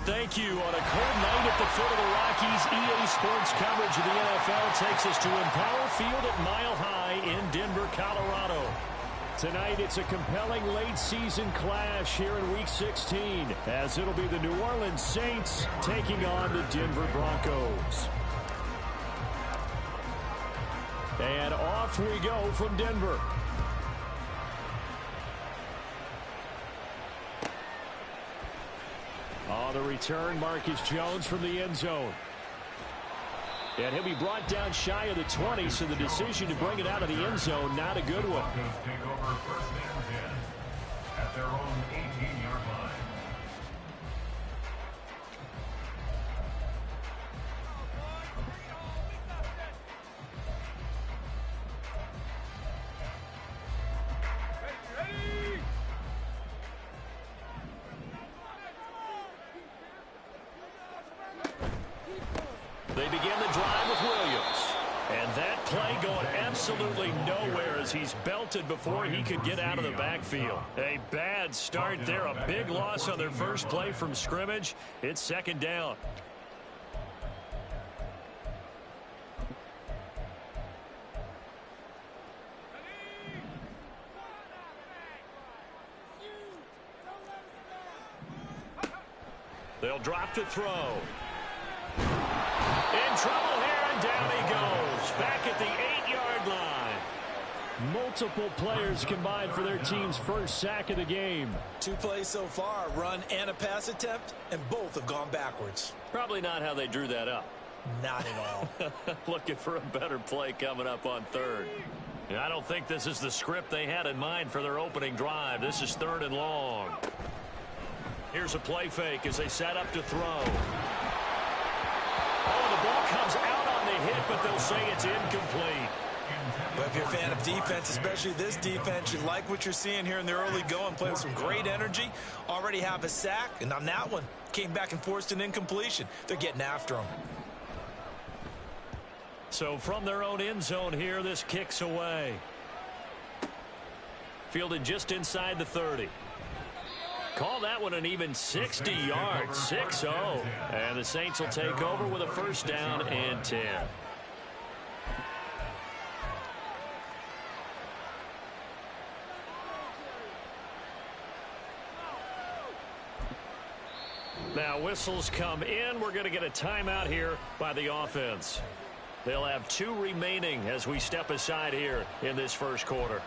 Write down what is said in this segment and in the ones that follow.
Thank you. On a cold night at the foot of the Rockies, EA Sports coverage of the NFL takes us to Empower Field at Mile High in Denver, Colorado. Tonight, it's a compelling late-season clash here in Week 16, as it'll be the New Orleans Saints taking on the Denver Broncos. And off we go from Denver. On the return, Marcus Jones from the end zone. And he'll be brought down shy of the 20, so the decision to bring it out of the end zone, not a good one. Take over first and 10 at their own 18-yard line. They begin the drive with Williams. And that play going absolutely nowhere as he's belted before he could get out of the backfield. A bad start there. A big loss on their first play from scrimmage. It's second down. They'll drop to throw. In trouble here, and down he goes. Back at the 8-yard line. Multiple players combined for their team's first sack of the game. 2 plays so far, a run and a pass attempt, and both have gone backwards. Probably not how they drew that up. Not at all. Looking for a better play coming up on third. And I don't think this is the script they had in mind for their opening drive. This is 3rd and long. Here's a play fake as they set up to throw. Oh, the ball comes out on the hit, but they'll say it's incomplete. But if you're a fan of defense, especially this defense, you like what you're seeing here in the early going, playing with some great energy, already have a sack, and on that one, came back and forced an incompletion. They're getting after him. So from their own end zone here, this kicks away. Fielded just inside the 30. Call that one an even 60 yards, 6-0. And the Saints will take over with a first down and 10. Now whistles come in. We're going to get a timeout here by the offense. They'll have 2 remaining as we step aside here in this first quarter.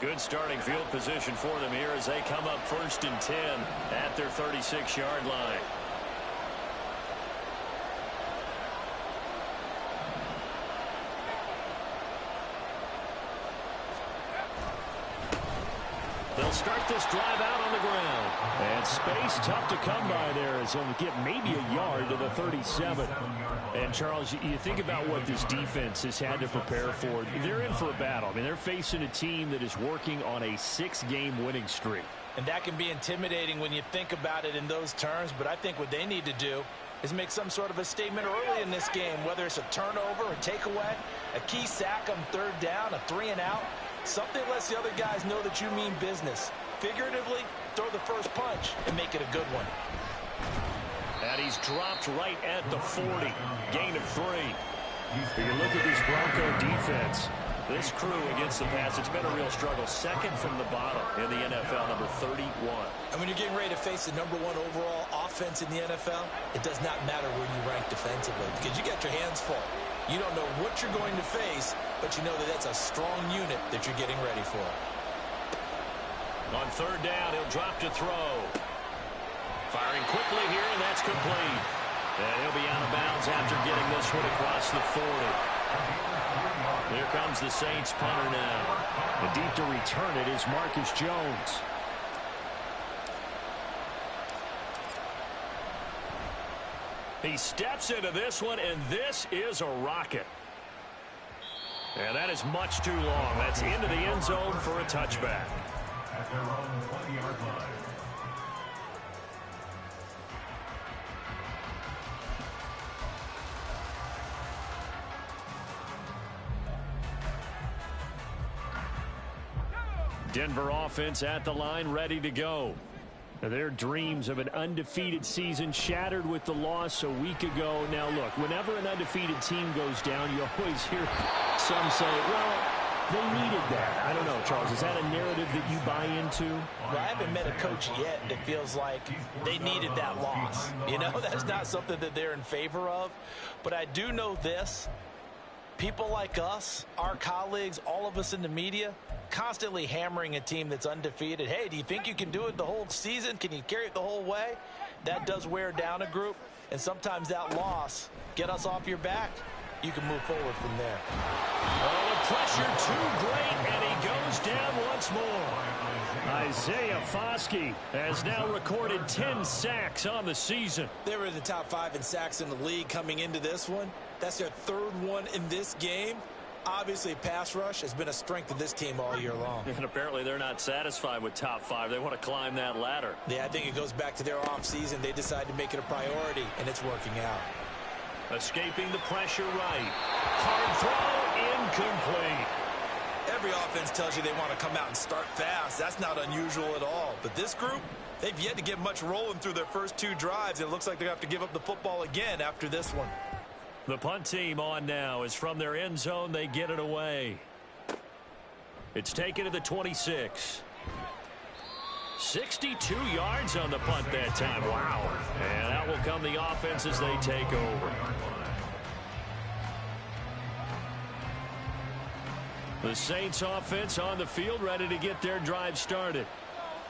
Good starting field position for them here as they come up 1st and 10 at their 36-yard line. They'll start this drive out on the ground. And space tough to come by there as they'll get maybe a yard to the 37. And, Charles, you think about what this defense has had to prepare for. They're in for a battle. I mean, they're facing a team that is working on a 6-game winning streak. And that can be intimidating when you think about it in those terms, but I think what they need to do is make some sort of a statement early in this game, whether it's a turnover, a takeaway, a key sack on 3rd down, a 3-and-out. Something lets the other guys know that you mean business. Figuratively, throw the first punch and make it a good one. And he's dropped right at the 40. Gain of 3. But you look at this Bronco defense. This crew against the pass, it's been a real struggle. 2nd from the bottom in the NFL, number 31. And when you're getting ready to face the number 1 overall offense in the NFL, it does not matter where you rank defensively because you got your hands full. You don't know what you're going to face, but you know that that's a strong unit that you're getting ready for. On 3rd down, he'll drop to throw. Firing quickly here, and that's complete. And he'll be out of bounds after getting this one across the 40. Here comes the Saints punter now. And deep to return it is Marcus Jones. He steps into this one, and this is a rocket. And that is much too long. That's into the end zone for a touchback. At their own 20-yard line. Denver offense at the line, ready to go. Their dreams of an undefeated season shattered with the loss a week ago. Now, look, whenever an undefeated team goes down, you always hear some say, well, they needed that. I don't know, Charles. Is that a narrative that you buy into? Well, I haven't met a coach yet that feels like they needed that loss. You know, that's not something that they're in favor of. But I do know this. People like us, our colleagues, all of us in the media, constantly hammering a team that's undefeated. Hey, do you think you can do it the whole season? Can you carry it the whole way? That does wear down a group, and sometimes that loss, get us off your back, you can move forward from there. Oh, the pressure too great, and he goes down once more. Isaiah Foskey has now recorded 10 sacks on the season. They were in the top 5 in sacks in the league coming into this one. That's their 3rd one in this game. Obviously, pass rush has been a strength of this team all year long. And apparently they're not satisfied with top 5. They want to climb that ladder. Yeah, I think it goes back to their offseason. They decided to make it a priority, and it's working out. Escaping the pressure right. Hard throw, incomplete. Every offense tells you they want to come out and start fast. That's not unusual at all. But this group, they've yet to get much rolling through their first 2 drives. And it looks like they have to give up the football again after this one. The punt team on now is from their end zone. They get it away. It's taken to the 26. 62 yards on the punt that time. Wow. And that will come the offense as they take over. The Saints offense on the field, ready to get their drive started.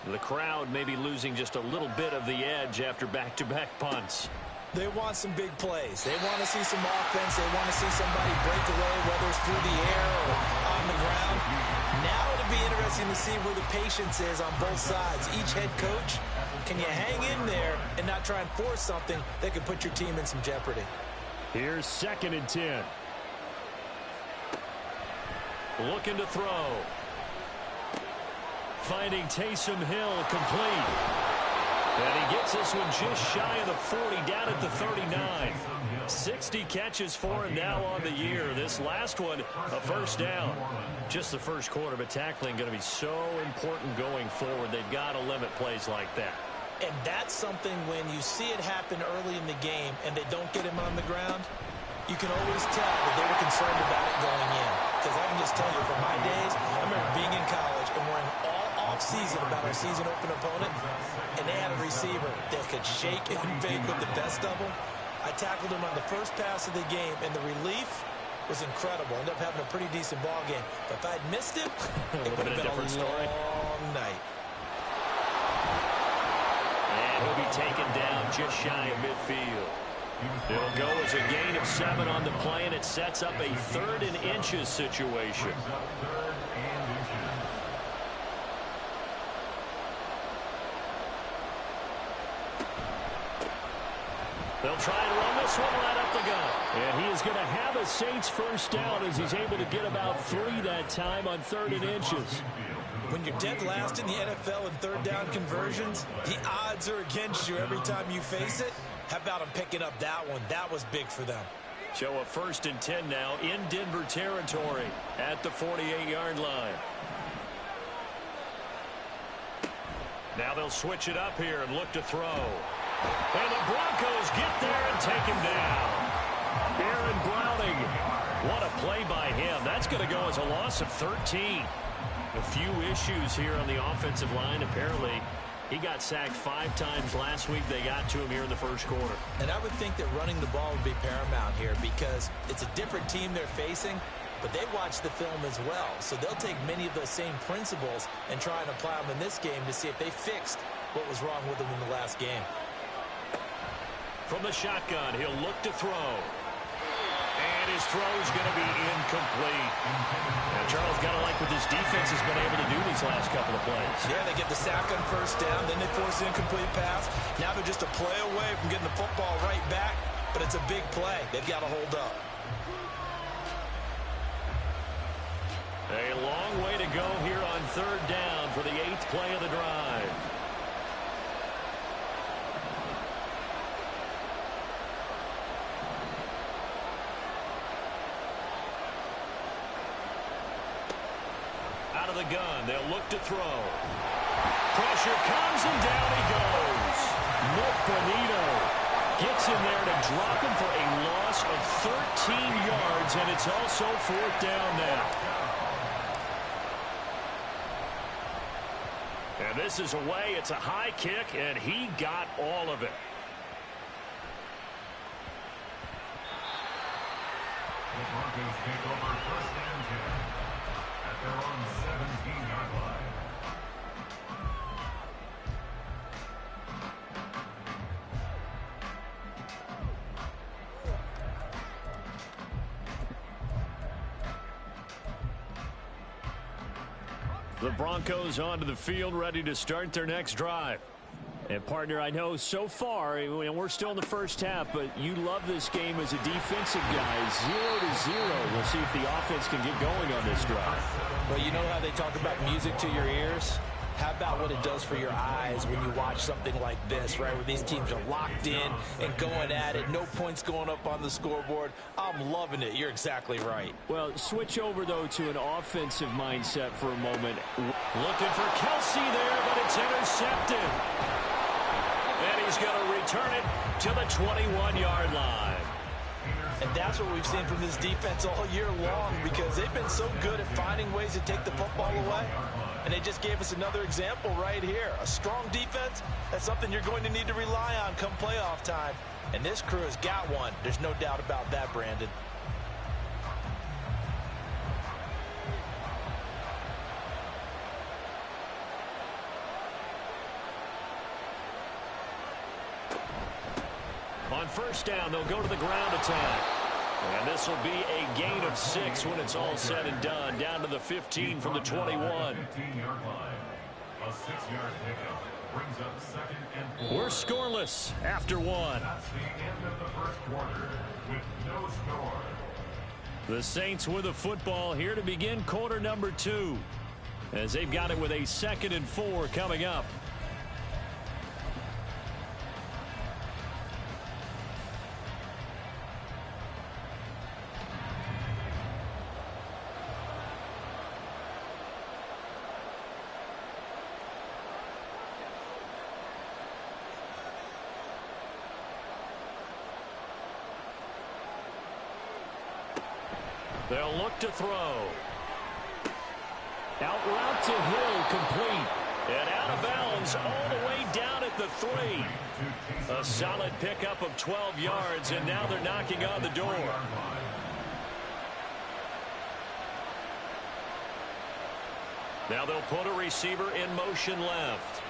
The crowd may be losing just a little bit of the edge after back-to-back punts. They want some big plays. They want to see some offense. They want to see somebody break away, whether it's through the air or on the ground. Now it'll be interesting to see where the patience is on both sides. Each head coach, can you hang in there and not try and force something that could put your team in some jeopardy? Here's 2nd and 10. Looking to throw. Finding Taysom Hill complete. And he gets this one just shy of the 40, down at the 39. 60 catches for him now on the year. This last one, a first down. Just the first quarter, but tackling going to be so important going forward. They've got to limit plays like that. And that's something when you see it happen early in the game and they don't get him on the ground, you can always tell that they were concerned about it going in. Because I can just tell you from my days, I remember being in college and worrying all off-season about our season open opponent, and they had a receiver that could shake and bake with the best of them. I tackled him on the first pass of the game, and the relief was incredible. Ended up having a pretty decent ball game. But if I'd missed him, it would have been a long night. And he'll be taken down just shy of midfield. It'll go as a gain of 7 on the play, and it sets up a 3rd and inches situation. They'll try and run this one right up the gut. And he is going to have a Saints first down as he's able to get about 3 that time on 3rd and inches. When you're dead last in the NFL in 3rd down conversions, the odds are against you every time you face it. How about them picking up that one? That was big for them. So a 1st and 10 now in Denver territory at the 48-yard line. Now they'll switch it up here and look to throw. And the Broncos get there and take him down. Aaron Browning, what a play by him. That's going to go as a loss of 13. A few issues here on the offensive line. Apparently, he got sacked 5 times last week. They got to him here in the first quarter. And I would think that running the ball would be paramount here because it's a different team they're facing, but they watch the film as well. So they'll take many of those same principles and try and apply them in this game to see if they fixed what was wrong with them in the last game. From the shotgun, he'll look to throw. And his throw's going to be incomplete. Now, Charles, got to like what this defense has been able to do these last couple of plays. Yeah, they get the sack on first down, then they force an incomplete pass. Now they're just a play away from getting the football right back, but it's a big play. They've got to hold up. A long way to go here on 3rd down for the 8th play of the drive. out of the gun. They'll look to throw. Pressure comes, and down he goes. Nick Bonito gets in there to drop him for a loss of 13 yards, and it's also 4th down now. And this is away. It's a high kick, and he got all of it. The Broncos take over 1st and 10 at their own 17-yard line. The Broncos onto the field, ready to start their next drive. And, partner, I know so far, and we're still in the first half, but you love this game as a defensive guy. 0-0. We'll see if the offense can get going on this drive. Well, you know how they talk about music to your ears? How about what it does for your eyes when you watch something like this, right, where these teams are locked in and going at it, no points going up on the scoreboard? I'm loving it. You're exactly right. Well, switch over, though, to an offensive mindset for a moment. Looking for Kelsey there, but it's intercepted. And he's going to return it to the 21-yard line. And that's what we've seen from this defense all year long, because they've been so good at finding ways to take the football away. And they just gave us another example right here. A strong defense, that's something you're going to need to rely on come playoff time. And this crew has got one. There's no doubt about that, Brandon. On 1st down, they'll go to the ground attack. And this will be a gain of 6 when it's all said and done. Down to the 15 from the 21. 15-yard line. A 6-yard pickup brings up 2nd and 4. We're scoreless after 1. That's the end of the 1st quarter with no score. The Saints with the football here to begin quarter number 2. As they've got it with a 2nd and 4 coming up. They'll look to throw. Out route to Hill, complete. And out of bounds all the way down at the 3. A solid pickup of 12 yards, and now they're knocking on the door. Now they'll put a receiver in motion left.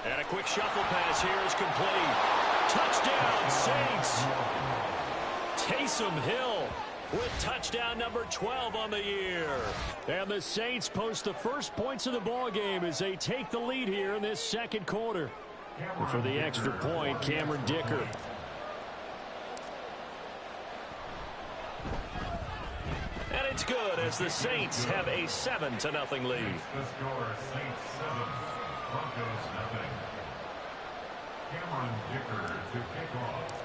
And a quick shuffle pass here is complete. Touchdown, Saints. Taysom Hill with touchdown number 12 on the year. And the Saints post the first points of the ball game as they take the lead here in this 2nd quarter. And for the extra point, Cameron Dicker. And it's good as the Saints have a 7-0 lead. The score, Saints 7, Broncos 0. Cameron Dicker to kick off.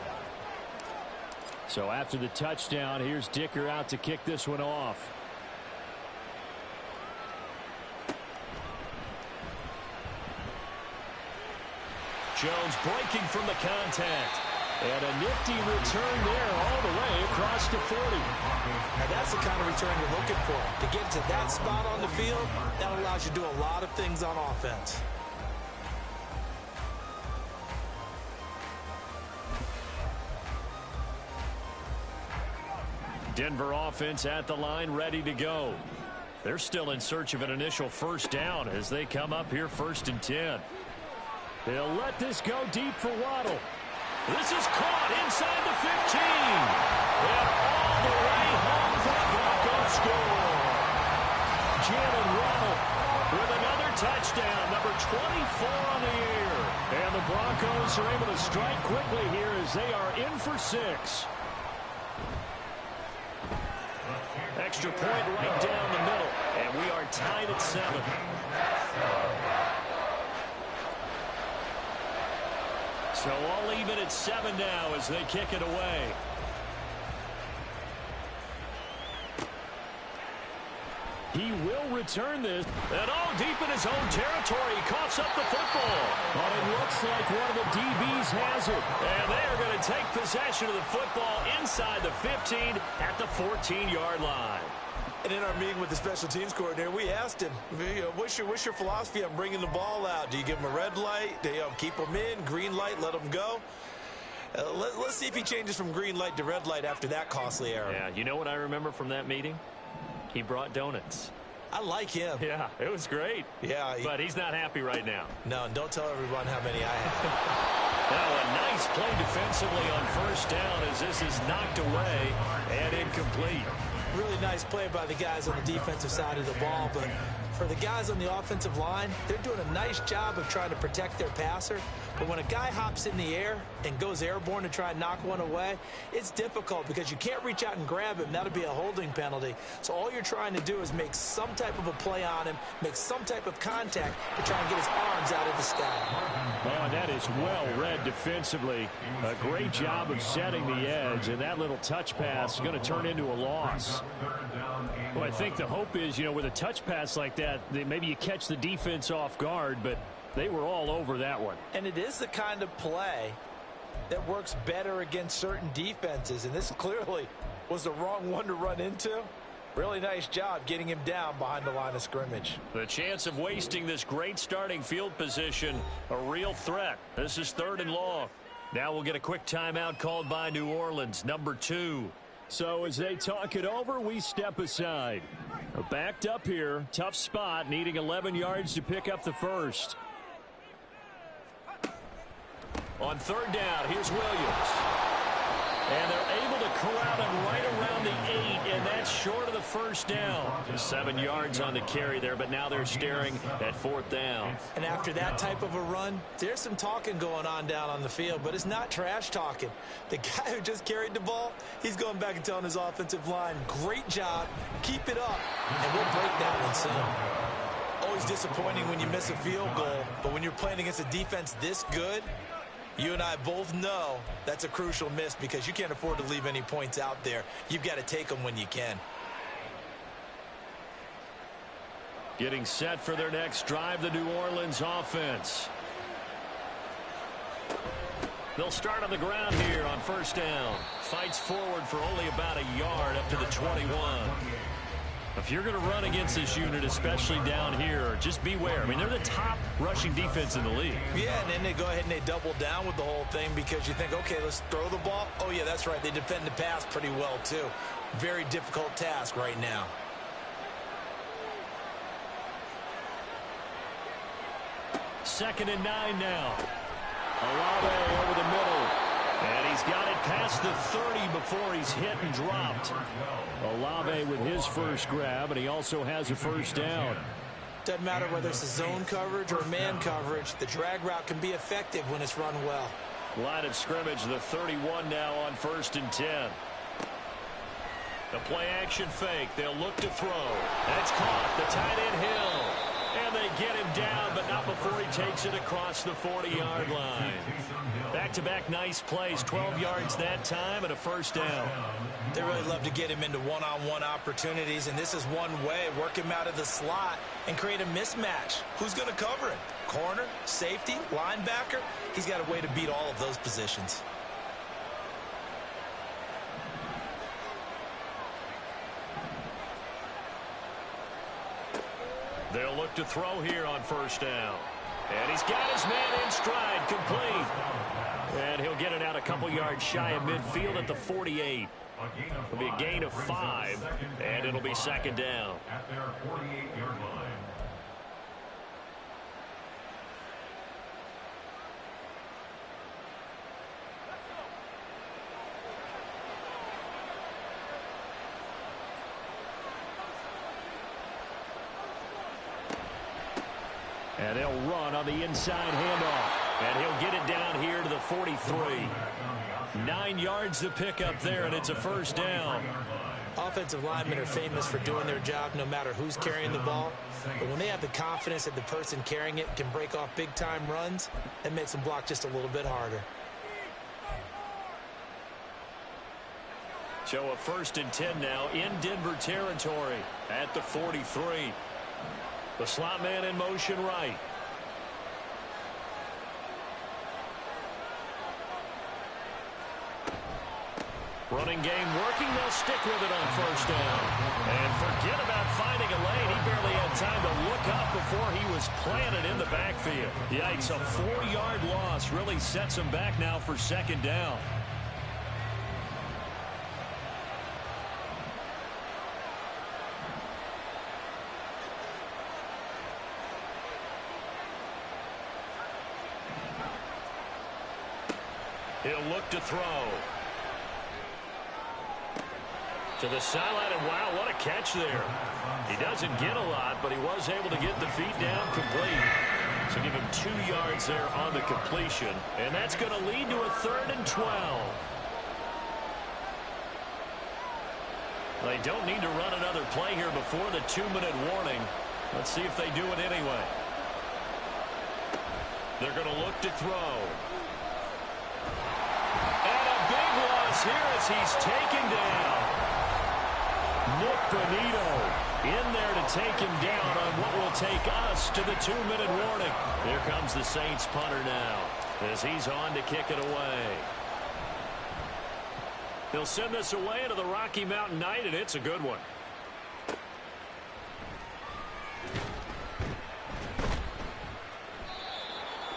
So after the touchdown, here's Dicker out to kick this one off. Jones breaking from the contact. And a nifty return there all the way across the 40. Now that's the kind of return you're looking for. To get to that spot on the field, that allows you to do a lot of things on offense. Denver offense at the line, ready to go. They're still in search of an initial 1st down as they come up here 1st and 10. They'll let this go deep for Waddle. This is caught inside the 15. And all the way home for the Broncos score. Jalen Waddle with another touchdown, number 24 on the year. And the Broncos are able to strike quickly here as they are in for 6. Extra point right down the middle, and we are tied at 7. So all even at 7 now as they kick it away. He will return this. And all deep in his own territory. He coughs up the football. But it looks like one of the DBs has it. And they are going to take possession of the football inside the 15 at the 14-yard line. And in our meeting with the special teams coordinator, we asked him, what's your philosophy on bringing the ball out? Do you give him a red light? Do you keep him in? Green light, let him go? Let's see if he changes from green light to red light after that costly error. Yeah, you know what I remember from that meeting? He brought donuts. I like him. Yeah, it was great. Yeah. But he's not happy right now. No, and don't tell everyone how many I have. Now a nice play defensively on first down as this is knocked away and incomplete. Really nice play by the guys on the defensive side of the ball, but for the guys on the offensive line, they're doing a nice job of trying to protect their passer. But when a guy hops in the air and goes airborne to try and knock one away, it's difficult because you can't reach out and grab him. That'll be a holding penalty. So all you're trying to do is make some type of a play on him, make some type of contact to try and get his arms out of the sky. Oh, and that is well read defensively. A great job of setting the edge, and that little touch pass is going to turn into a loss. Well, I think the hope is, with a touch pass like that, maybe you catch the defense off guard, but they were all over that one. And it is the kind of play that works better against certain defenses, and this clearly was the wrong one to run into. Really nice job getting him down behind the line of scrimmage. The chance of wasting this great starting field position, a real threat. This is 3rd and long. Now we'll get a quick timeout called by New Orleans, number 2. So as they talk it over, we step aside. Backed up here, tough spot, needing 11 yards to pick up the first. On 3rd down, here's Williams. And they're able to corral him right around the 8, and that's short of the first down. 7 yards on the carry there, but now they're staring at 4th down. And after that type of a run, there's some talking going on down on the field, but it's not trash talking. The guy who just carried the ball, he's going back and telling his offensive line, great job, keep it up, and we'll break that one soon. Always disappointing when you miss a field goal, but when you're playing against a defense this good, you and I both know that's a crucial miss because you can't afford to leave any points out there. You've got to take them when you can. Getting set for their next drive, the New Orleans offense. They'll start on the ground here on 1st down. Fights forward for only about a yard up to the 21. If you're going to run against this unit, especially down here, just beware. I mean, they're the top rushing defense in the league. Yeah, and then they go ahead and they double down with the whole thing because you think, okay, let's throw the ball. Oh, yeah, that's right. They defend the pass pretty well, too. Very difficult task right now. Second and 9 now. Olave over the middle. And he's got it past the 30 before he's hit and dropped. Olave with his first grab, and he also has a first down. Doesn't matter whether it's a zone coverage or man coverage. The drag route can be effective when it's run well. Line of scrimmage, the 31 now on 1st and 10. The play action fake. They'll look to throw. That's caught. The tight end Hill. And they get him down, but not before he takes it across the 40-yard line. Back-to-back nice plays, 12 yards that time and a first down. They really love to get him into one-on-one opportunities, and this is one way. Work him out of the slot and create a mismatch. Who's going to cover him? Corner, safety, linebacker? He's got a way to beat all of those positions. They'll look to throw here on 1st down. And he's got his man in stride, complete. And he'll get it out a couple yards shy of midfield at the 48. It'll be a gain of 5, and it'll be 2nd down. At their 48-yard line. And they'll run on the inside handoff. And he'll get it down here to the 43. 9 yards to pick up there, and it's a first down. Offensive linemen are famous for doing their job no matter who's carrying the ball. But when they have the confidence that the person carrying it can break off big-time runs, it makes them block just a little bit harder. So a 1st and 10 now in Denver territory at the 43. The slot man in motion right. Running game working. They'll stick with it on 1st down. And forget about finding a lane. He barely had time to look up before he was planted in the backfield. Yikes, a 4-yard loss really sets him back now for 2nd down. He'll look to throw. To the sideline, and wow, what a catch there. He doesn't get a lot, but he was able to get the feet down complete. So give him 2 yards there on the completion, and that's going to lead to a 3rd and 12. They don't need to run another play here before the 2-minute warning. Let's see if they do it anyway. They're going to look to throw. And a big loss here as he's taken down. Nick Bonito in there to take him down on what will take us to the 2-minute warning. Here comes the Saints punter now as he's on to kick it away. They'll send this away into the Rocky Mountain Night, and it's a good one.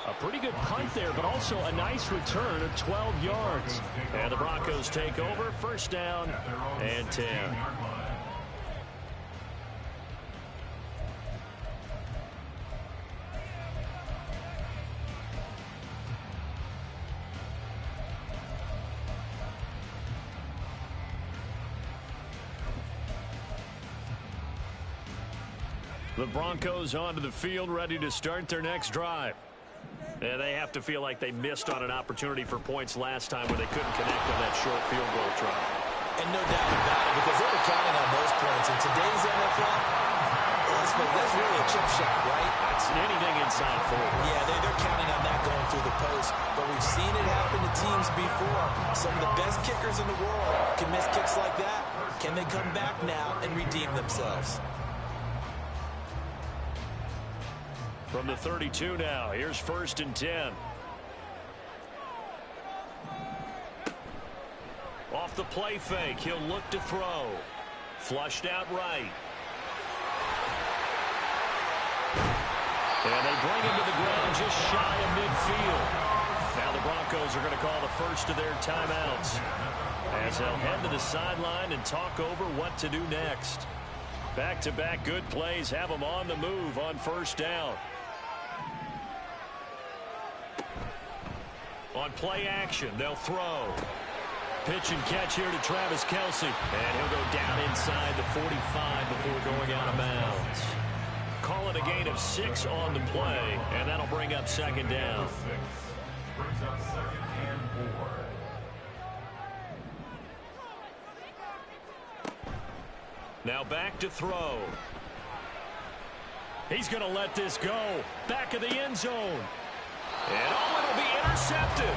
A pretty good punt there, but also a nice return of 12 yards. And the Broncos take over, 1st down and 10. The Broncos onto the field, ready to start their next drive. And they have to feel like they missed on an opportunity for points last time when they couldn't connect on that short field goal try. And no doubt about it, because they were counting on those points. In today's NFL, that's really a chip shot, right? That's anything inside 4. Yeah, they're counting on that going through the post. But we've seen it happen to teams before. Some of the best kickers in the world can miss kicks like that. Can they come back now and redeem themselves? From the 32 now, here's 1st and 10. Off the play fake, he'll look to throw. Flushed out right. And they bring him to the ground just shy of midfield. Now the Broncos are going to call the first of their timeouts as they'll head to the sideline and talk over what to do next. Back-to-back good plays have them on the move on 1st down. On play action, they'll throw. Pitch and catch here to Travis Kelce. And he'll go down inside the 45 before going out of bounds. Call it a gain of 6 on the play, and that'll bring up 2nd down. Brings up 2nd and 4. Now back to throw. He's going to let this go. Back of the end zone. And it'll be intercepted.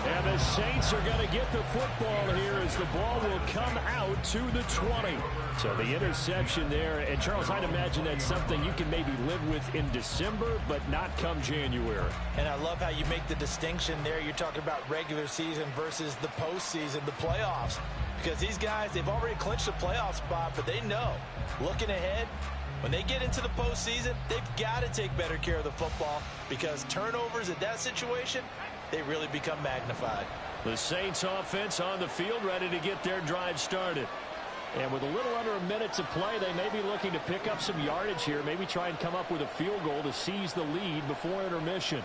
And the Saints are going to get the football here as the ball will come out to the 20. So the interception there. And, Charles, I'd imagine that's something you can maybe live with in December, but not come January. And I love how you make the distinction there. You're talking about regular season versus the postseason, the playoffs. Because these guys, they've already clinched the playoff spot, but they know, looking ahead, when they get into the postseason, they've got to take better care of the football because turnovers in that situation, they really become magnified. The Saints offense on the field ready to get their drive started. And with a little under a minute to play, they may be looking to pick up some yardage here, maybe try and come up with a field goal to seize the lead before intermission.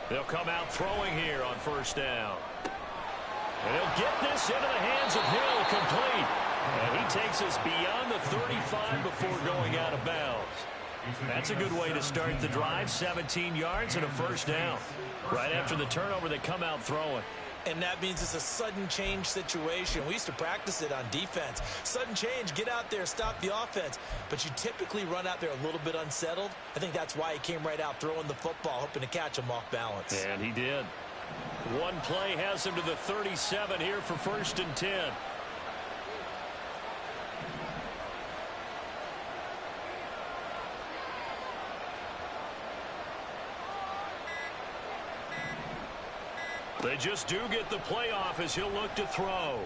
They'll come out throwing here on 1st down. And he'll get this into the hands of Hill complete. And he takes us beyond the 35 before going out of bounds. That's a good way to start the drive. 17 yards and a 1st down. Right after the turnover, they come out throwing. And that means it's a sudden change situation. We used to practice it on defense. Sudden change, get out there, stop the offense. But you typically run out there a little bit unsettled. I think that's why he came right out throwing the football, hoping to catch him off balance. And he did. One play has him to the 37 here for 1st and 10. They just do get the playoff as he'll look to throw.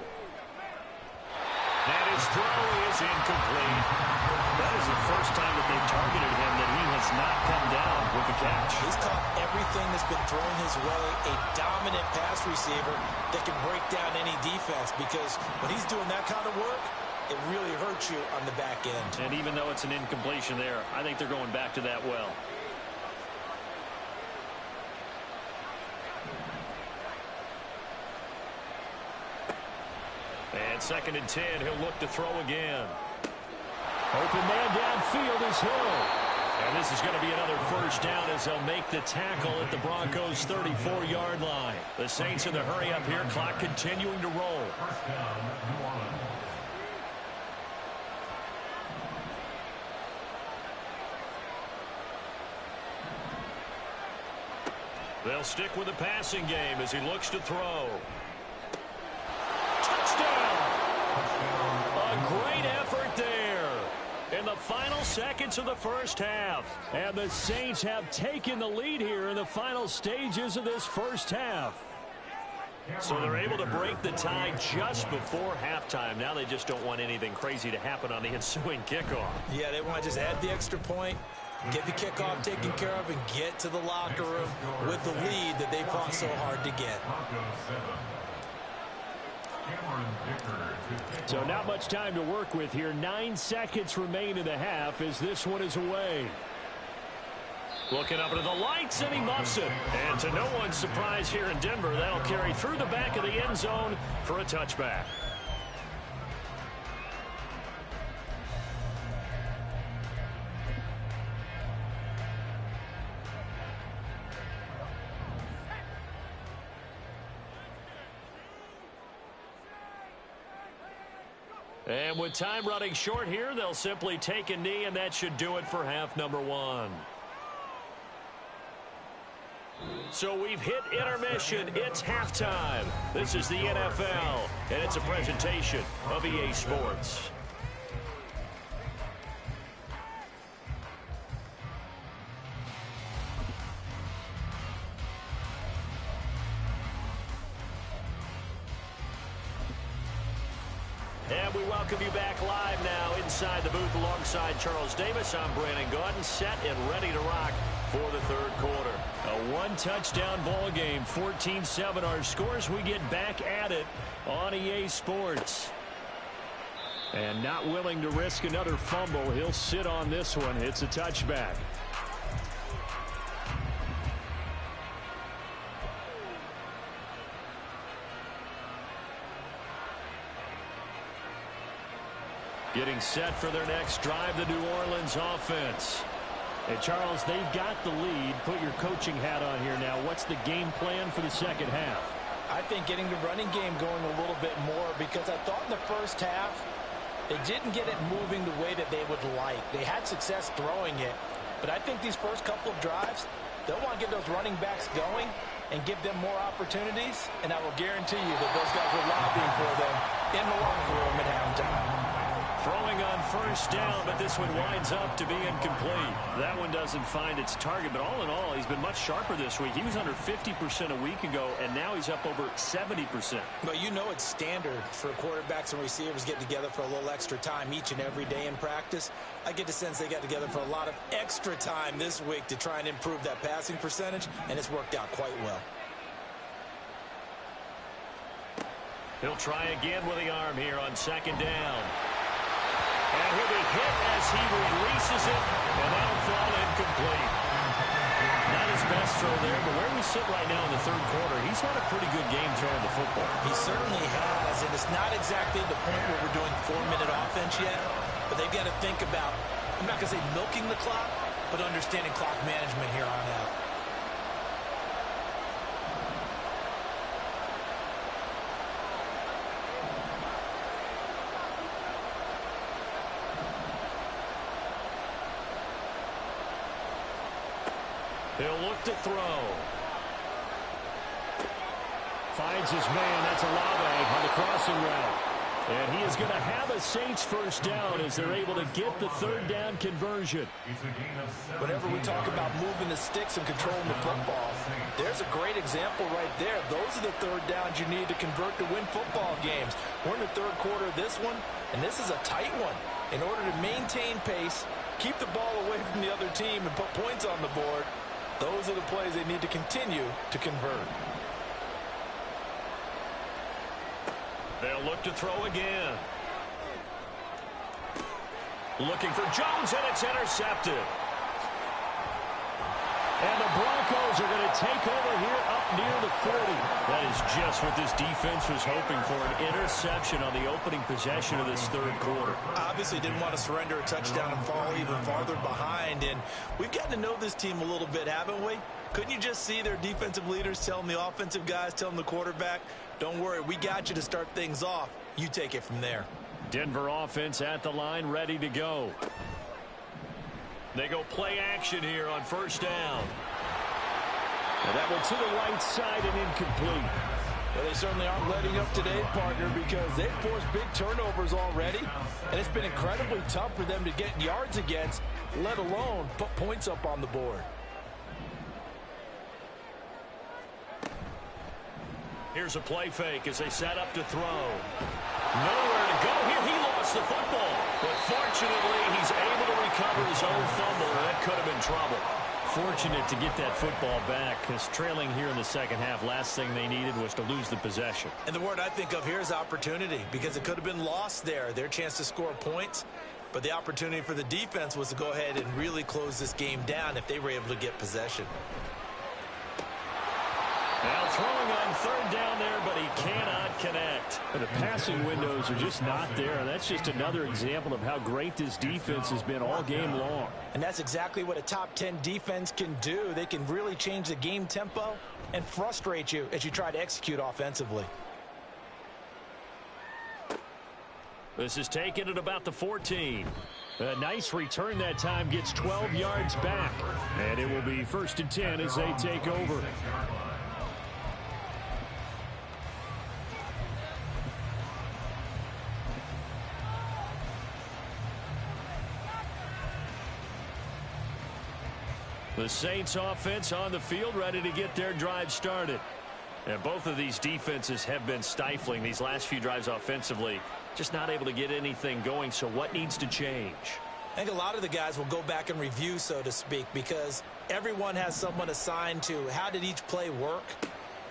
And his throw is incomplete. That is the first time that they've targeted him that he has not come down with a catch. He's caught everything that's been thrown his way. A dominant pass receiver that can break down any defense, because when he's doing that kind of work, it really hurts you on the back end. And even though it's an incompletion there, I think they're going back to that well. And 2nd and 10, he'll look to throw again. Open man downfield is Hill. And this is going to be another 1st down as they'll make the tackle at the Broncos' 34-yard line. The Saints in the hurry up here, clock continuing to roll. 1st down, New Orleans. They'll stick with the passing game as he looks to throw. Touchdown! A great effort there in the final seconds of the 1st half. And the Saints have taken the lead here in the final stages of this 1st half. So they're able to break the tie just before halftime. Now they just don't want anything crazy to happen on the ensuing kickoff. Yeah, they want to just add the extra point, get the kickoff taken care of, and get to the locker room with the lead that they fought so hard to get. So not much time to work with here. 9 seconds remain in the half as this one is away. Looking up into the lights, and he muffs it. And to no one's surprise here in Denver, that'll carry through the back of the end zone for a touchback. And with time running short here, they'll simply take a knee, and that should do it for half number 1. So we've hit intermission. It's halftime. This is the NFL, and it's a presentation of EA Sports. And we welcome you back live now inside the booth alongside Charles Davis. I'm Brandon Gaudin, set and ready to rock for the 3rd quarter. A one-touchdown ball game, 14-7 our scores. We get back at it on EA Sports. And not willing to risk another fumble. He'll sit on this one. It's a touchback. Getting set for their next drive, the New Orleans offense. And, Charles, they've got the lead. Put your coaching hat on here now. What's the game plan for the 2nd half? I think getting the running game going a little bit more, because I thought in the 1st half they didn't get it moving the way that they would like. They had success throwing it, but I think these first couple of drives, they'll want to get those running backs going and give them more opportunities, and I will guarantee you that those guys were lobbying for them in the locker room at halftime. Throwing on 1st down, but this one winds up to be incomplete. That one doesn't find its target, but all in all, he's been much sharper this week. He was under 50% a week ago, and now he's up over 70%. But you know it's standard for quarterbacks and receivers getting together for a little extra time each and every day in practice. I get the sense they got together for a lot of extra time this week to try and improve that passing percentage, and it's worked out quite well. He'll try again with the arm here on 2nd down. And he'll be hit as he releases it, and that'll fall incomplete. Not his best throw there, but where we sit right now in the 3rd quarter, he's had a pretty good game throwing the football. He certainly has, and it's not exactly the point where we're doing 4-minute offense yet, but they've got to think about, I'm not going to say milking the clock, but understanding clock management here on out. He'll look to throw. Finds his man. That's Olave on the crossing route. And he is going to have a Saints first down as they're able to get the third down conversion. Whenever we talk about moving the sticks and controlling the football, there's a great example right there. Those are the third downs you need to convert to win football games. We're in the third quarter of this one, and this is a tight one. In order to maintain pace, keep the ball away from the other team, and put points on the board, those are the plays they need to continue to convert. They'll look to throw again. Looking for Jones, and it's intercepted. And the Broncos are going to take over here up near the 40. That is just what this defense was hoping for, an interception on the opening possession of this third quarter. Obviously didn't want to surrender a touchdown and fall even farther behind. And we've gotten to know this team a little bit, haven't we? Couldn't you just see their defensive leaders telling the offensive guys, telling the quarterback, don't worry, we got you to start things off. You take it from there. Denver offense at the line, ready to go. They go play action here on first down. And that one to the right side and incomplete. Well, they certainly aren't letting up today, partner, because they've forced big turnovers already. And it's been incredibly tough for them to get yards against, let alone put points up on the board. Here's a play fake as they set up to throw. Nowhere to go here. He lost the football. But fortunately, he's able to recover his own fumble. That could have been trouble. Fortunate to get that football back, because trailing here in the second half, last thing they needed was to lose the possession. And the word I think of here is opportunity, because it could have been lost there, their chance to score points. But the opportunity for the defense was to go ahead and really close this game down if they were able to get possession. Now throwing on third down there, but he cannot connect. And the passing windows are just not there. And that's just another example of how great this defense has been all game long. And that's exactly what a top 10 defense can do. They can really change the game tempo and frustrate you as you try to execute offensively. This is taken at about the 14. A nice return that time, gets 12 yards back. And it will be 1st and 10 as they take over. The Saints offense on the field, ready to get their drive started. And both of these defenses have been stifling these last few drives offensively. Just not able to get anything going, so what needs to change? I think a lot of the guys will go back and review, so to speak, because everyone has someone assigned to how did each play work.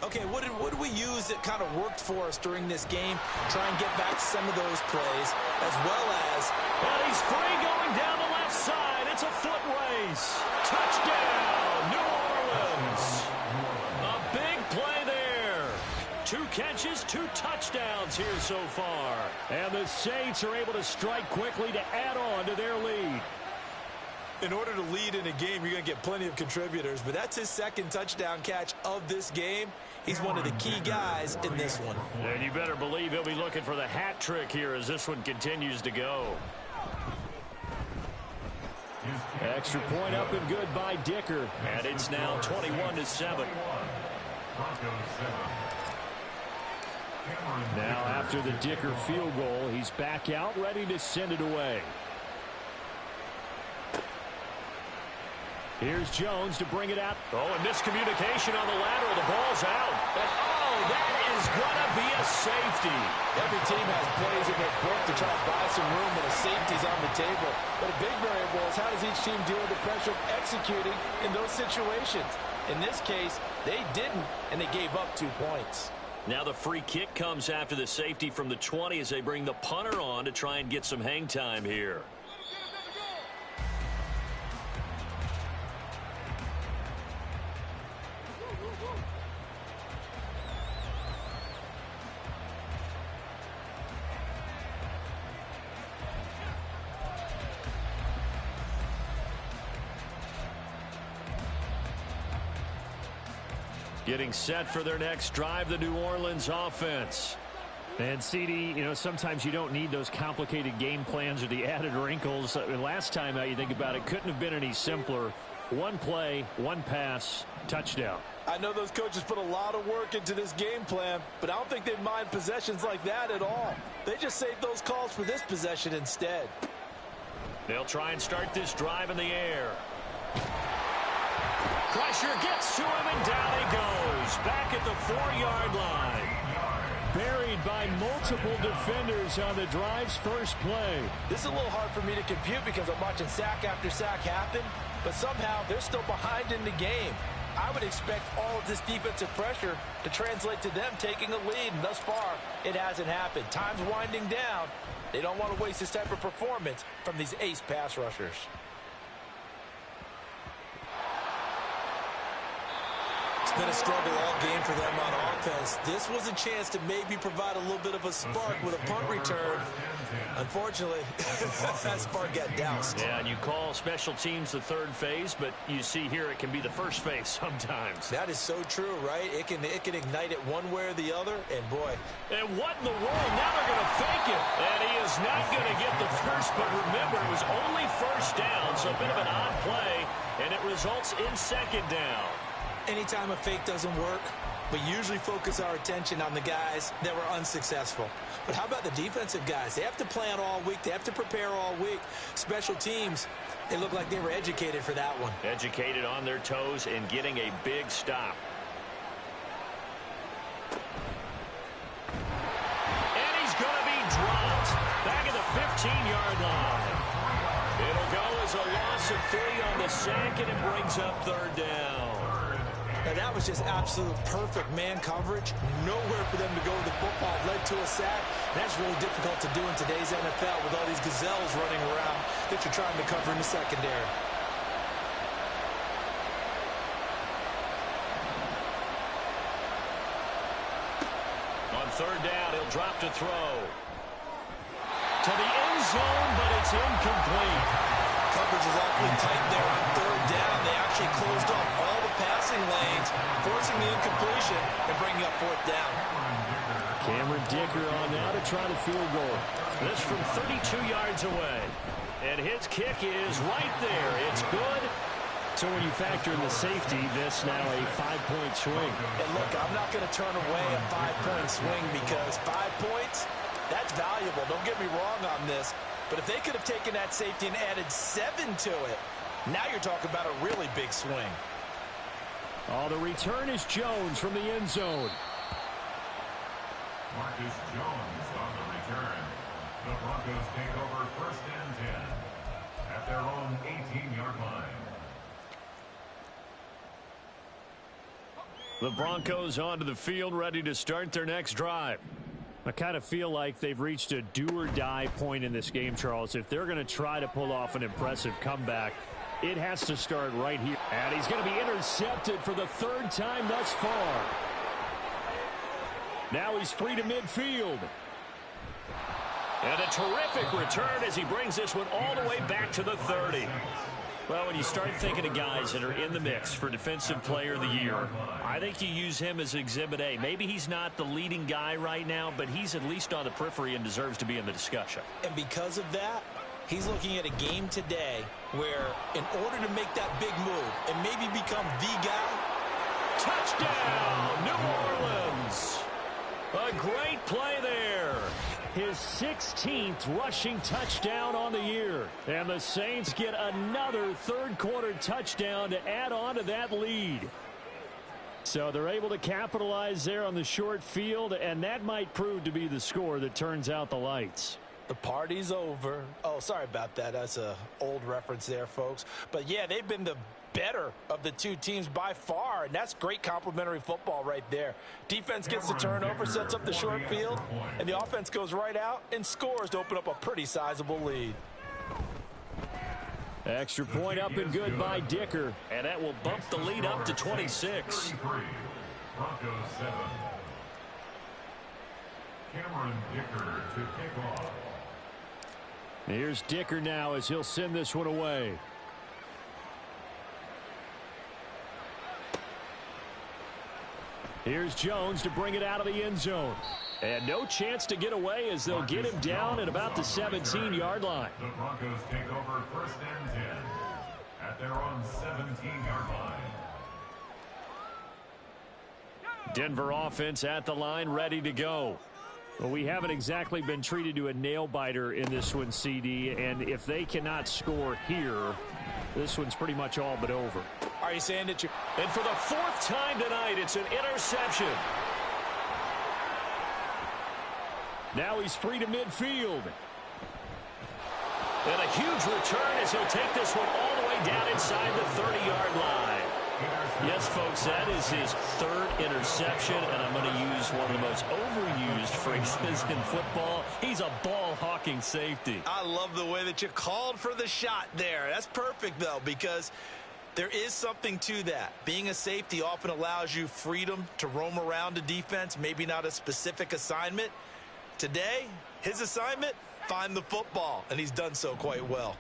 Okay, what did we use that kind of worked for us during this game? Try and get back to some of those plays, as well as... And he's free going down the left side. It's a foot race. Touchdown, New Orleans. A big play there. 2 catches, 2 touchdowns here so far. And the Saints are able to strike quickly to add on to their lead. In order to lead in a game, you're going to get plenty of contributors, but that's his 2nd touchdown catch of this game. He's one of the key guys in this one. And you better believe he'll be looking for the hat trick here as this one continues to go. Extra point up and good by Dicker. And it's now 21-7. Now after the Dicker field goal, he's back out, ready to send it away. Here's Jones to bring it out. Oh, and miscommunication on the lateral. The ball's out. And, oh, that is going to be a safety. Every team has plays in their book to try to buy some room when a safety's on the table. But a big variable is how does each team deal with the pressure of executing in those situations. In this case, they didn't, and they gave up 2 points. Now the free kick comes after the safety from the 20 as they bring the punter on to try and get some hang time here. Getting set for their next drive, the New Orleans offense. And CD, you know, sometimes you don't need those complicated game plans or the added wrinkles. Last time out, you think about it, couldn't have been any simpler. 1 play, 1 pass, touchdown. I know those coaches put a lot of work into this game plan, but I don't think they mind possessions like that at all. They just save those calls for this possession instead. They'll try and start this drive in the air. Pressure gets to him, and down he goes. Back at the 4-yard line. Buried by multiple defenders on the drive's first play. This is a little hard for me to compute because I'm watching sack after sack happen, but somehow they're still behind in the game. I would expect all of this defensive pressure to translate to them taking a lead, and thus far, it hasn't happened. Time's winding down. They don't want to waste this type of performance from these ace pass rushers. It's been a struggle all game for them on offense. This was a chance to maybe provide a little bit of a spark with a punt return. Unfortunately, that spark got doused. Yeah, and you call special teams the third phase, but you see here it can be the first phase sometimes. That is so true, right? It can ignite it one way or the other, and boy. And what in the world? Now they're going to fake it. And he is not going to get the first, but remember, it was only first down, so a bit of an odd play, and it results in second down. Anytime a fake doesn't work, we usually focus our attention on the guys that were unsuccessful. But how about the defensive guys? They have to plan all week. They have to prepare all week. Special teams, they look like they were educated for that one. Educated on their toes and getting a big stop. And he's going to be dropped back at the 15-yard line. It'll go as a loss of 3 on the sack, and it brings up third down. Now, that was just absolute perfect man coverage. Nowhere for them to go with the football. Led to a sack. That's really difficult to do in today's NFL with all these gazelles running around that you're trying to cover in the secondary. On third down, he'll drop to throw. To the end zone, but it's incomplete. Coverage is awfully tight there on third down. They actually closed off all the passing lanes, forcing the incompletion and bringing up fourth down. Cameron Dicker on now to try the field goal. This from 32 yards away. And his kick is right there. It's good. So when you factor in the safety, this now a 5-point swing. And look, I'm not going to turn away a 5-point swing because 5 points, that's valuable. Don't get me wrong on this. But if they could have taken that safety and added 7 to it, now you're talking about a really big swing. Oh, the return is Jones from the end zone. Marcus Jones on the return. The Broncos take over first and 10 at their own 18-yard line. The Broncos onto the field, ready to start their next drive. I kind of feel like they've reached a do-or-die point in this game, Charles. If they're going to try to pull off an impressive comeback, it has to start right here. And he's going to be intercepted for the 3rd time thus far. Now he's free to midfield. And a terrific return as he brings this one all the way back to the 30. Well, when you start thinking of guys that are in the mix for Defensive Player of the Year, I think you use him as Exhibit A. Maybe he's not the leading guy right now, but he's at least on the periphery and deserves to be in the discussion. And because of that, he's looking at a game today where in order to make that big move and maybe become the guy. Touchdown, New Orleans. A great play there. His 16th rushing touchdown on the year. And the Saints get another third-quarter touchdown to add on to that lead. So they're able to capitalize there on the short field, and that might prove to be the score that turns out the lights. The party's over. Oh, sorry about that. That's an old reference there, folks. But, yeah, they've been the better of the two teams by far, and that's great complimentary football right there. Defense gets the turnover, sets up the short field, and the offense goes right out and scores to open up a pretty sizable lead. Extra point up and good by Dicker, and that will bump the lead up to 26. Broncos 7. Cameron Dicker to kick off. Here's Dicker now as he'll send this one away. Here's Jones to bring it out of the end zone. And no chance to get away as they'll get him down at about the 17-yard line. The Broncos take over first and 10 at their own 17-yard line. Denver offense at the line, ready to go. Well, we haven't exactly been treated to a nail-biter in this one, CD, and if they cannot score here, this one's pretty much all but over. Are you saying that you... And for the fourth time tonight, it's an interception. Now he's free to midfield. And a huge return as he'll take this one all the way down inside the 30-yard line. Yes, folks, that is his third interception, and I'm going to use one of the most overused phrases in football. He's a ball-hawking safety. I love the way that you called for the shot there. That's perfect, though, because there is something to that. Being a safety often allows you freedom to roam around a defense, maybe not a specific assignment. Today, his assignment, find the football, and he's done so quite well.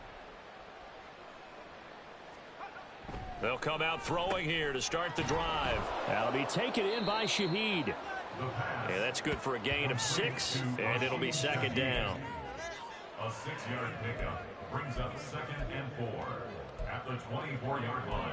They'll come out throwing here to start the drive. That'll be taken in by Shaheed. Yeah, that's good for a gain of 6, and it'll be second down. A 6-yard pickup brings up 2nd and 4 at the 24-yard line.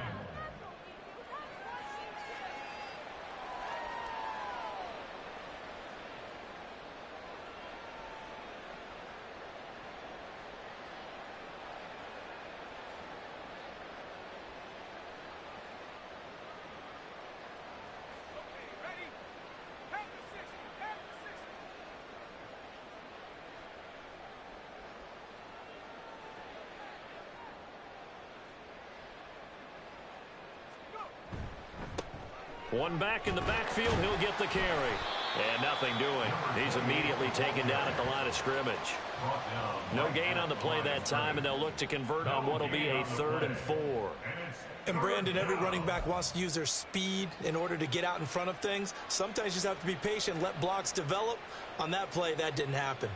One back in the backfield, he'll get the carry. And nothing doing. He's immediately taken down at the line of scrimmage. No gain on the play that time, and they'll look to convert on what will be a 3rd and 4. And, Brandon, every running back wants to use their speed in order to get out in front of things. Sometimes you just have to be patient, let blocks develop. On that play, that didn't happen.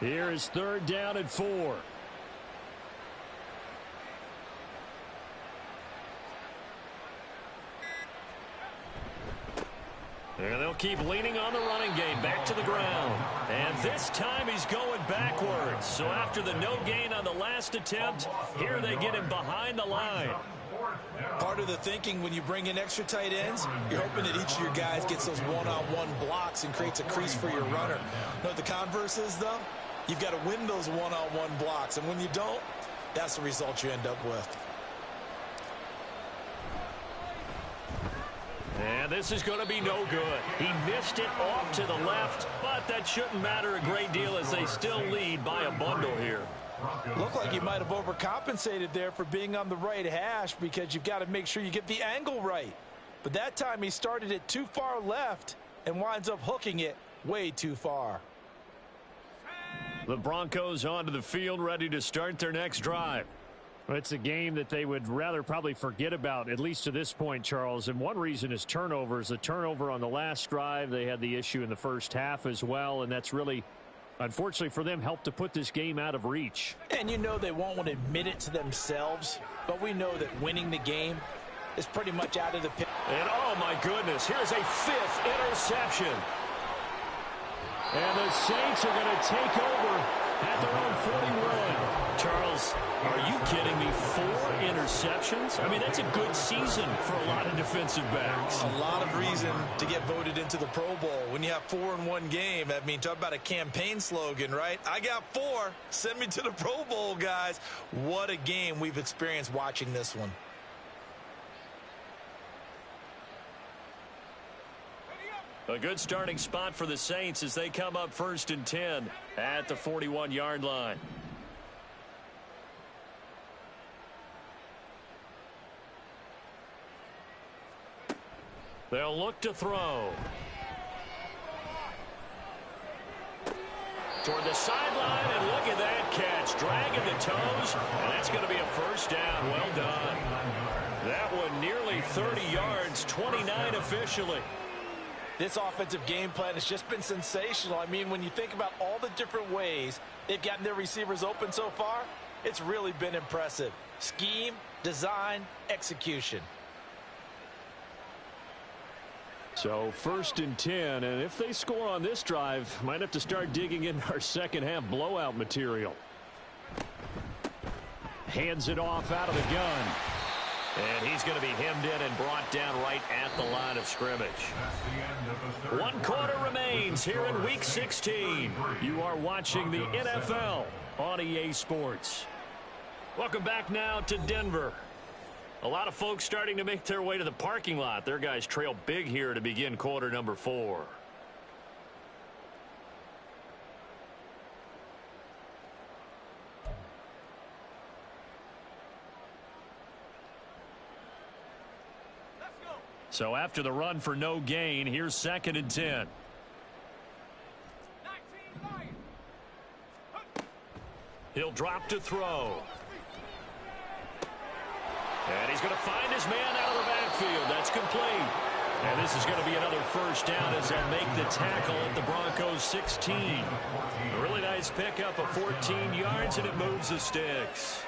Here is 3rd down and 4. And they'll keep leaning on the running game back to the ground. And this time he's going backwards. So after the no gain on the last attempt, here they get him behind the line. Part of the thinking when you bring in extra tight ends, you're hoping that each of your guys gets those one-on-one blocks and creates a crease for your runner. You know what the converse is, though? You've got to win those one-on-one blocks. And when you don't, that's the result you end up with. And this is going to be no good. He missed it off to the left, but that shouldn't matter a great deal as they still lead by a bundle here. Looked like you might have overcompensated there for being on the right hash because you've got to make sure you get the angle right. But that time he started it too far left and winds up hooking it way too far. The Broncos onto the field, ready to start their next drive. It's a game that they would rather probably forget about, at least to this point, Charles. And one reason is turnovers. The turnover on the last drive, they had the issue in the first half as well, and that's really, unfortunately for them, helped to put this game out of reach. And you know they won't want to admit it to themselves, but we know that winning the game is pretty much out of the picture. And oh my goodness, here's a 5th interception. And the Saints are going to take over at their own 41. Charles, are you kidding me? 4 interceptions? I mean, that's a good season for a lot of defensive backs. A lot of reason to get voted into the Pro Bowl. When you have 4 in one game, I mean, talk about a campaign slogan, right? I got 4. Send me to the Pro Bowl, guys. What a game we've experienced watching this one. A good starting spot for the Saints as they come up 1st and 10 at the 41-yard line. They'll look to throw. Toward the sideline, and look at that catch. Dragging the toes, and that's going to be a 1st down. Well done. That one nearly 30 yards, 29 officially. This offensive game plan has just been sensational. I mean, when you think about all the different ways they've gotten their receivers open so far, it's really been impressive. Scheme, design, execution. So 1st and 10, and if they score on this drive, might have to start digging in our second half blowout material. Hands it off out of the gun. And he's going to be hemmed in and brought down right at the line of scrimmage. One quarter remains here in Week 16. You are watching the NFL on EA Sports. Welcome back now to Denver. A lot of folks starting to make their way to the parking lot. Their guys trail big here to begin quarter number 4. So after the run for no gain, here's 2nd and 10. He'll drop to throw. And he's going to find his man out of the backfield. That's complete. And this is going to be another first down as they'll make the tackle at the Broncos 16. A really nice pickup of 14 yards, and it moves the sticks.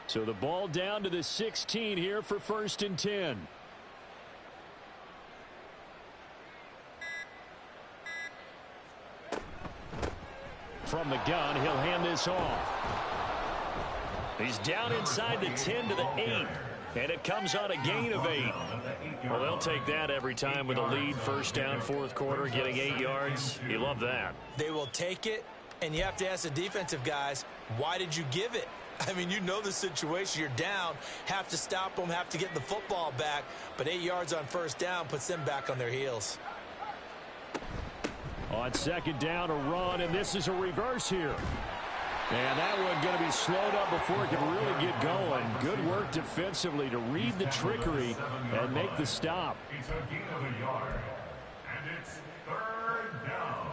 So the ball down to the 16 here for 1st and 10. From the gun, he'll hand this off. He's down inside the 10 to the 8. And it comes on a gain of 8. Well, they'll take that every time with a lead. First down, 4th quarter, getting 8 yards. You love that. They will take it, and you have to ask the defensive guys, why did you give it? I mean, you know the situation. You're down, have to stop them, have to get the football back. But 8 yards on first down puts them back on their heels. On 2nd down, a run, and this is a reverse here. And that one going to be slowed up before it can really get going. Good work defensively to read the trickery and make the stop. It's a gain of a yard, and it's 3rd down.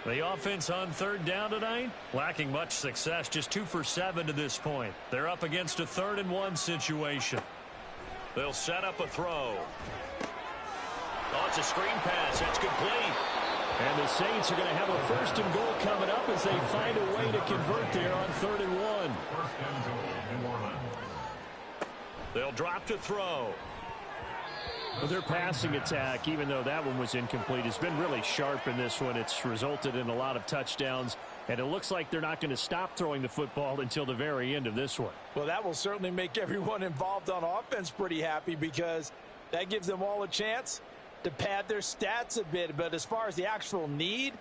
The offense on 3rd down tonight, lacking much success, just 2 for 7 to this point. They're up against a 3rd and 1 situation. They'll set up a throw. Oh, it's a screen pass. That's complete. And the Saints are going to have a 1st and goal coming up as they find a way to convert there on 3rd and 1. 1st and goal, New Orleans. They'll drop to throw. Well, their passing attack, even though that one was incomplete, has been really sharp in this one. It's resulted in a lot of touchdowns, and it looks like they're not going to stop throwing the football until the very end of this one. Well, that will certainly make everyone involved on offense pretty happy because that gives them all a chance to pad their stats a bit. But as far as the actual need,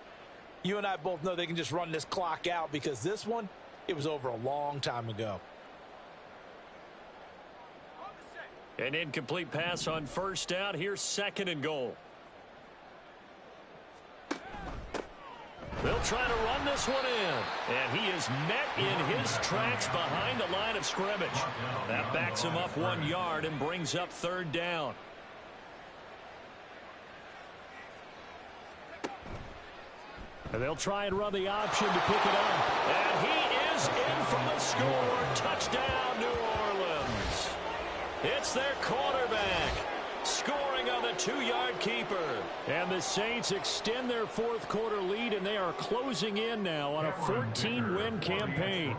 you and I both know they can just run this clock out because this one, it was over a long time ago. An incomplete pass on 1st down. Here's 2nd and goal. They'll try to run this one in. And he is met in his tracks behind the line of scrimmage. That backs him up 1 yard and brings up 3rd down. And they'll try and run the option to pick it up. And he is in for the score. Touchdown, New Orleans. It's their quarterback scoring on the 2-yard keeper. And the Saints extend their 4th quarter lead, and they are closing in now on a 14-win campaign.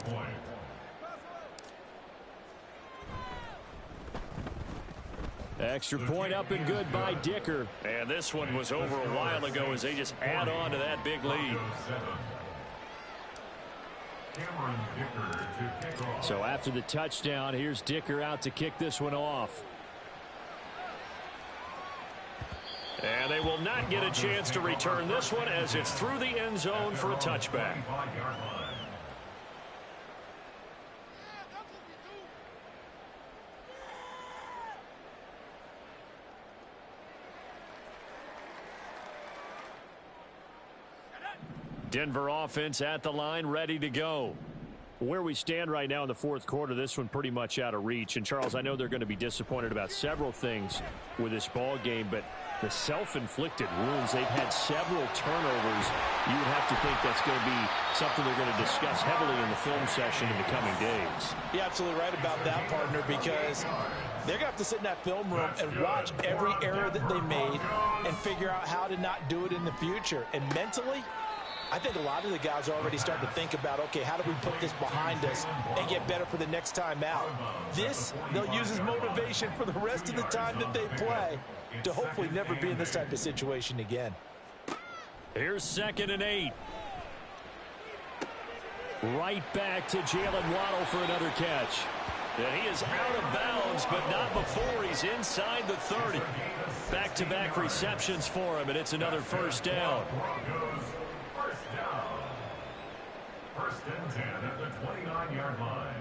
Extra point up and good by Dicker. And this one was over a while ago as they just add on to that big lead. So after the touchdown, here's Dicker out to kick this one off. And they will not get a chance to return this one as it's through the end zone for a touchback. Denver offense at the line, ready to go. Where we stand right now in the fourth quarter, this one pretty much out of reach. And, Charles, I know they're going to be disappointed about several things with this ball game, but the self-inflicted wounds, they've had several turnovers. You would have to think that's going to be something they're going to discuss heavily in the film session in the coming days. You're absolutely right about that, partner, because they're going to have to sit in that film room and watch every error that they made and figure out how to not do it in the future. And mentally, I think a lot of the guys are already starting to think about, okay, how do we put this behind us and get better for the next time out? This, they'll use as motivation for the rest of the time that they play to hopefully never be in this type of situation again. Here's 2nd and 8. Right back to Jalen Waddle for another catch. And he is out of bounds, but not before he's inside the 30. Back-to-back receptions for him, and it's another first down. First and 10 at the 29-yard line.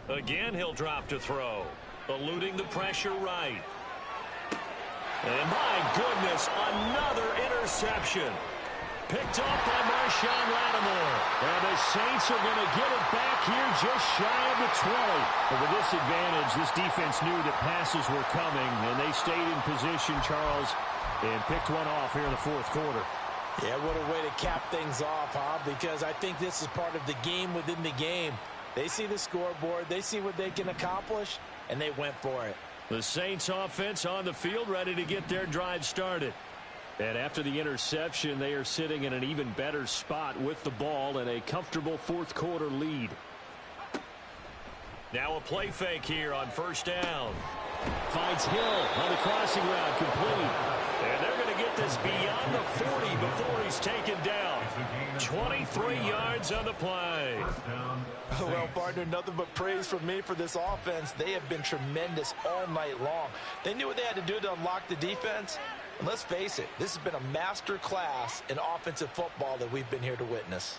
Again, he'll drop to throw. Eluding the pressure right. And my goodness, another interception. Picked off by Marshawn Lattimore. And the Saints are going to get it back here just shy of the 20. But with this advantage, this defense knew that passes were coming, and they stayed in position, Charles, and picked one off here in the fourth quarter. Yeah, what a way to cap things off, huh? Because I think this is part of the game within the game. They see the scoreboard, they see what they can accomplish, and they went for it. The Saints offense on the field, ready to get their drive started. And after the interception, they are sitting in an even better spot with the ball and a comfortable fourth quarter lead. Now a play fake here on first down. Finds Hill on the crossing route, complete. And they're going to get this beyond the 40 before he's taken down. 23 yards on the play. Well, partner, nothing but praise from me for this offense. They have been tremendous all night long. They knew what they had to do to unlock the defense. And let's face it, this has been a master class in offensive football that we've been here to witness.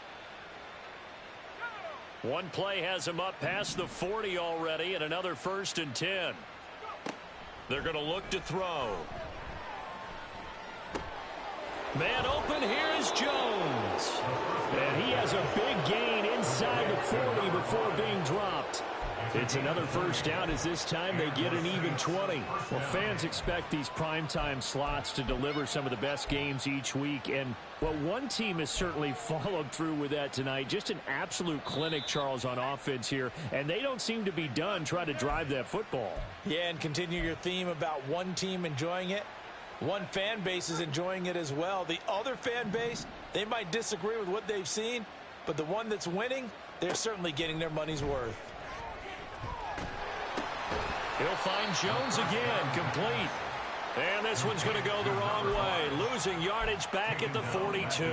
One play has him up past the 40 already, and another 1st and 10. They're going to look to throw. Man open, here is Jones. And he has a big gain inside the 40 before being dropped. It's another first down as this time they get an even 20. Well, fans expect these primetime slots to deliver some of the best games each week. And, well, one team has certainly followed through with that tonight. Just an absolute clinic, Charles, on offense here. And they don't seem to be done trying to drive that football. Yeah, and continue your theme about one team enjoying it. One fan base is enjoying it as well. The other fan base, they might disagree with what they've seen, but the one that's winning, they're certainly getting their money's worth. He'll find Jones again, complete. And this one's going to go the wrong way. Losing yardage back at the 42.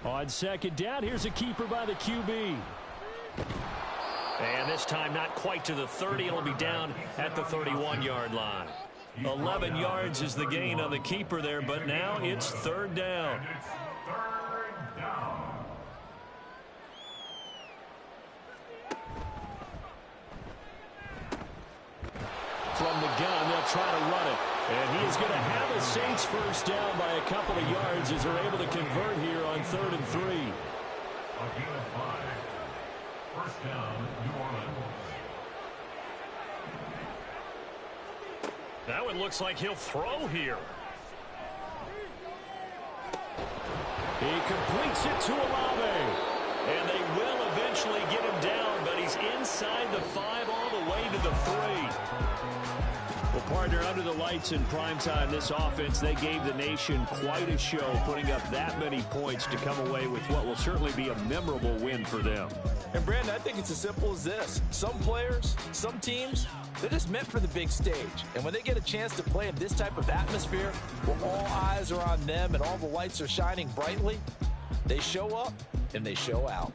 On second down, here's a keeper by the QB. And this time not quite to the 30. It'll be down at the 31-yard line. 11 yards is the gain on the keeper there, but now it's 3rd down. From the gun, they'll try to run it. And he is going to have a Saints first down by a couple of yards as they're able to convert here on 3rd and 3. A gain of 5. First down, New Orleans. That one looks like he'll throw here. He completes it to Olave. And they will eventually get him down, but he's inside the 5 all the way to the 3. Well, partner, under the lights in primetime, this offense, they gave the nation quite a show, putting up that many points to come away with what will certainly be a memorable win for them. And, Brandon, I think it's as simple as this. Some players, some teams, they're just meant for the big stage. And when they get a chance to play in this type of atmosphere where all eyes are on them and all the lights are shining brightly, they show up and they show out.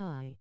High.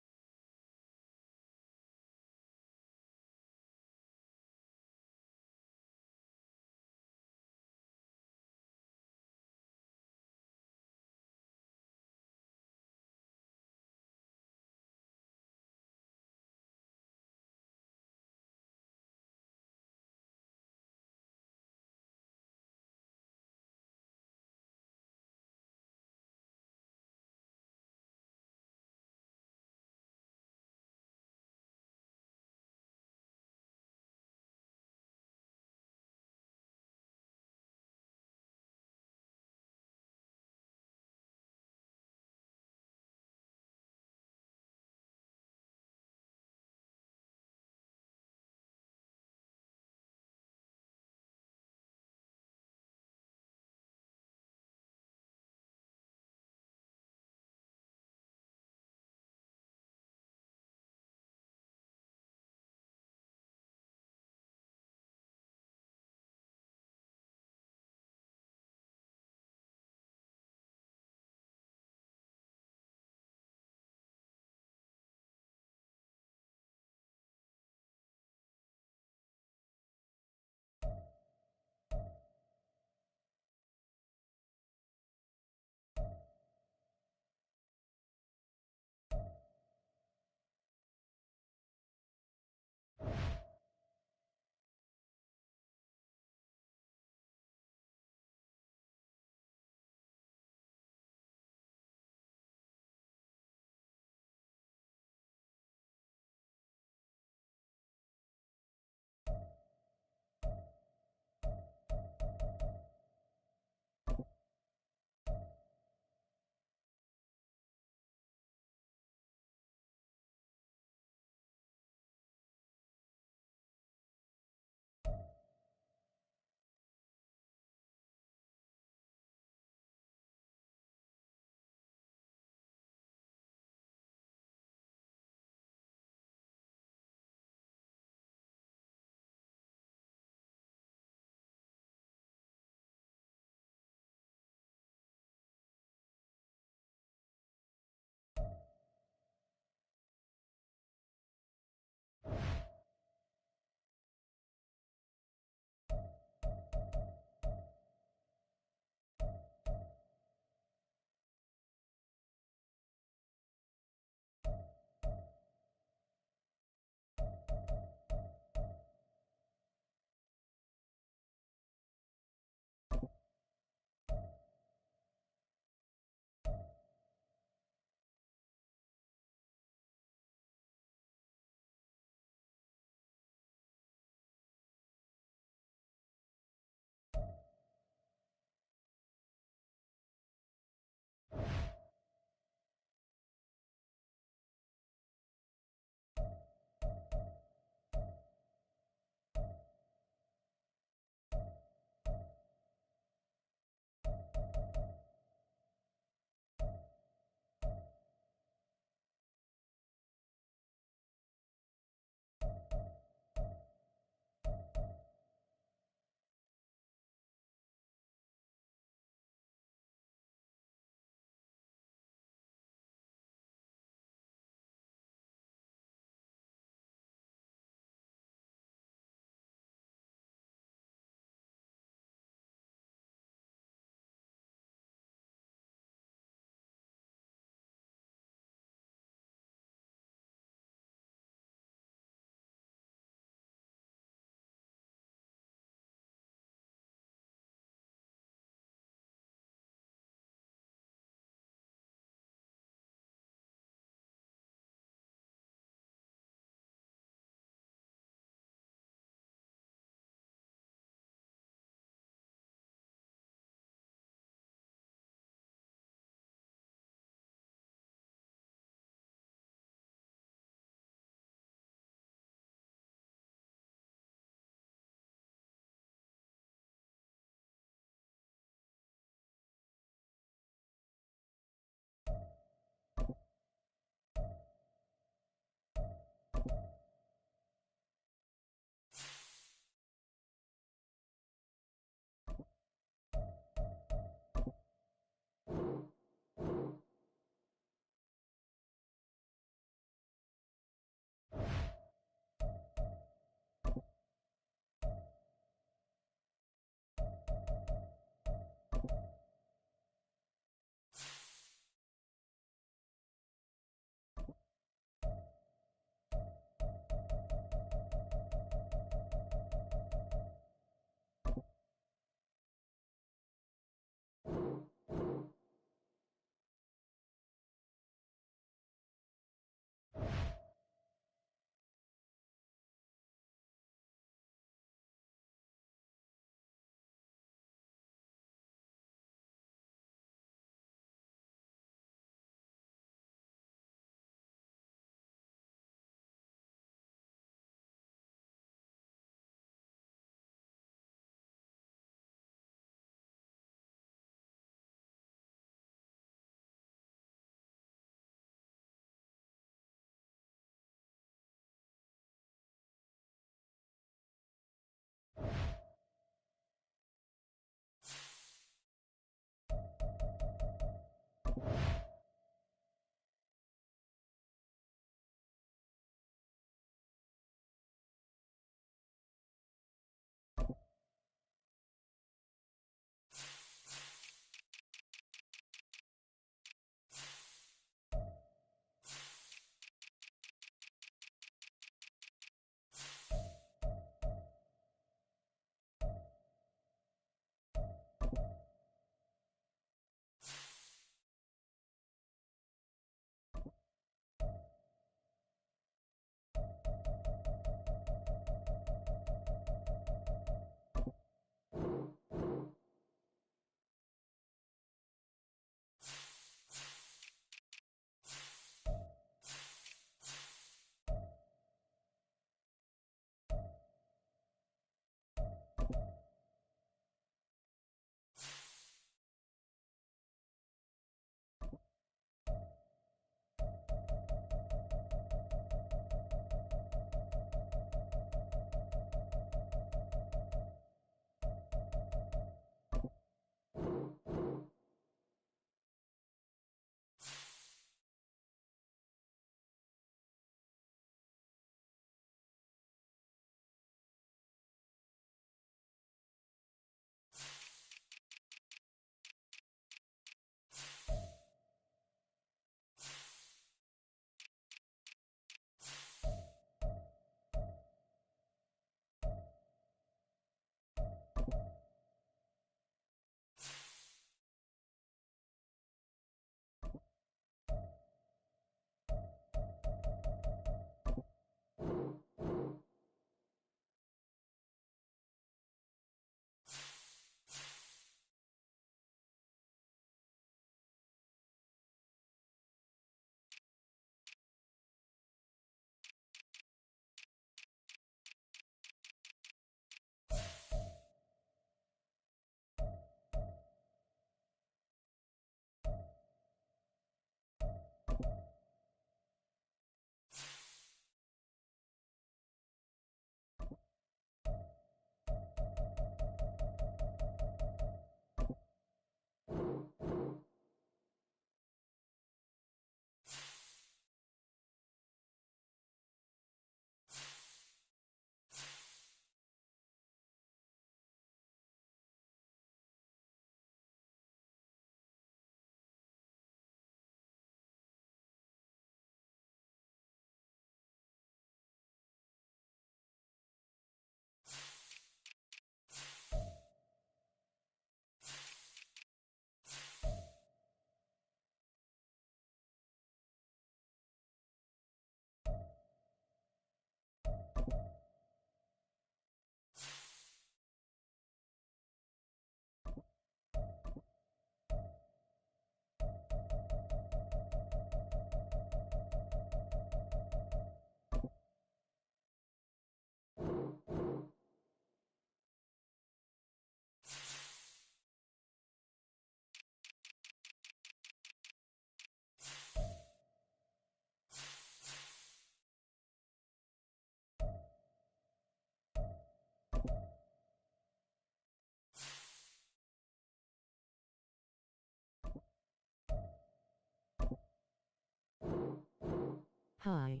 High.